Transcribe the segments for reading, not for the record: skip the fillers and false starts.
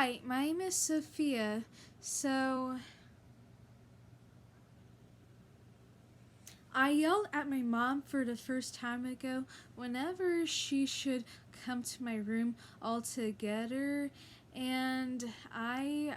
Hi, my name is Sophia. So, I yelled at my mom for the first time ago whenever she should come to my room all together, and I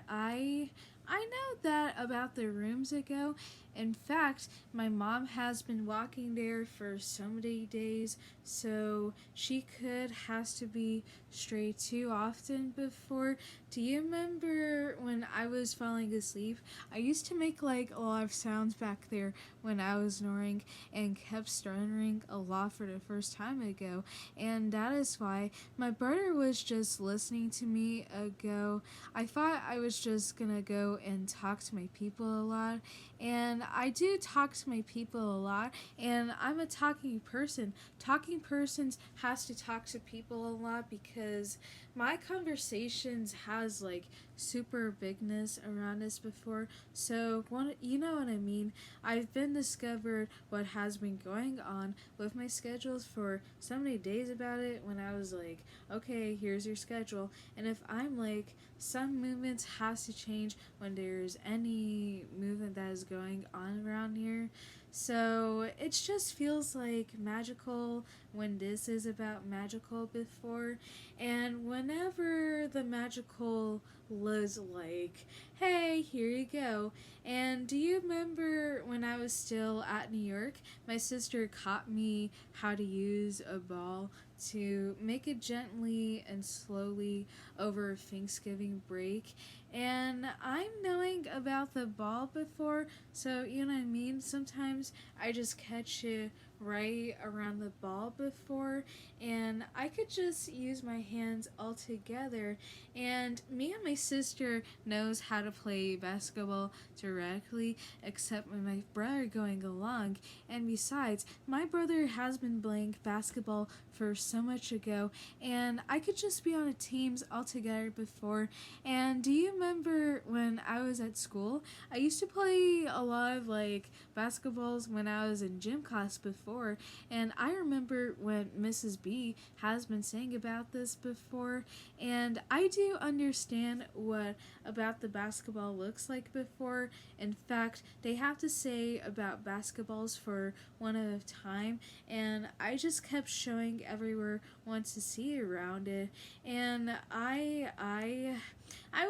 know that about the rooms ago. In fact, my mom has been walking there for so many days, so she could has to be straight too often before. Do you remember when I was falling asleep? I used to make like a lot of sounds back there when I was snoring and kept stuttering a lot for the first time ago, and that is why my brother was just listening to me ago. I thought I was just gonna go and talk to my people a lot, and I do talk to my people a lot, and I'm a talking person. Talking persons has to talk to people a lot because my conversations has like super bigness around us before. So one, you know what I mean. I've been discovered what has been going on with my schedules for so many days about it when I was like, okay, here's your schedule. And if I'm like, some movements has to change when there's any movement that is going on around here. So it just feels like magical when this is about magical before. And whenever the magical was like, hey, here you go. And do you remember when I was still at New York, my sister taught me how to use a ball to make it gently and slowly over Thanksgiving break. And I'm knowing about the ball before, so you know what I mean? Sometimes I just catch it right around the ball before, and I could just use my hands all together. And me and my sister knows how to play basketball directly, except with my brother going along. And besides, my brother has been playing basketball for so much ago, and I could just be on a teams all together before. And do you remember when I was at school? I used to play a lot of like basketballs when I was in gym class before, and I remember when Mrs. B has been saying about this before, and I do understand what about the basketball looks like before. In fact, they have to say about basketballs for one at a time, and I just kept showing everywhere wants to see around it. And I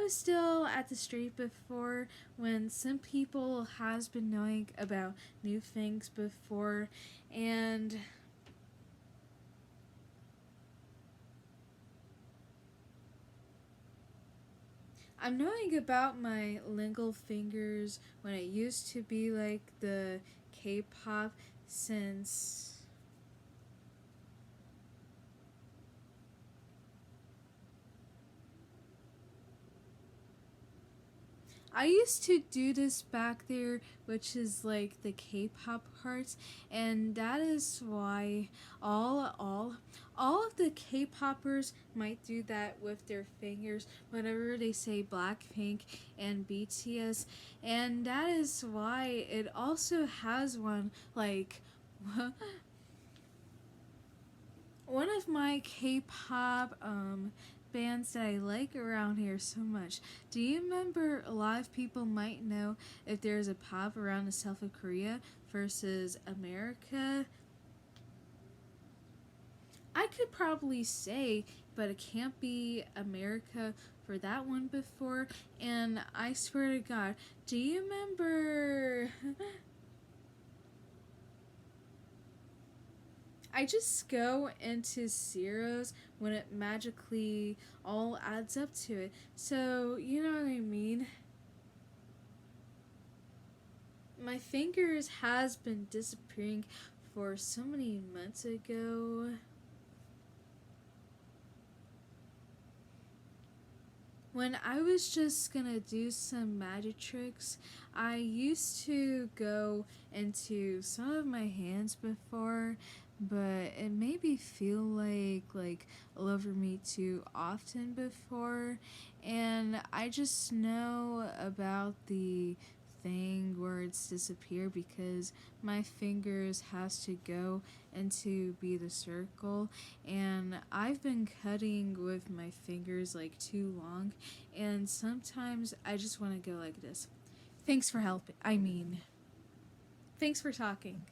was still at the street before when some people has been knowing about new things before. And I'm knowing about my lingual fingers when it used to be like the K-pop, since I used to do this back there, which is like the K-pop parts, and that is why all all all of the K-poppers might do that with their fingers whenever they say Blackpink and BTS, and that is why it also has one like one of my K-pop bands that I like around here so much. Do you remember a lot of people might know if there's a pop around the South of Korea versus America? I could probably say, but it can't be America for that one before. And I swear to God, do you remember I just go into zeros when it magically all adds up to it. So, you know what I mean? My fingers has been disappearing for so many months ago. When I was just gonna do some magic tricks, I used to go into some of my hands before, but it made me feel like all over me too often before, and I just know about the thing where it's disappear because my fingers has to go into be the circle, and I've been cutting with my fingers like too long, and sometimes I just want to go like this. Thanks for helping. Thanks for talking.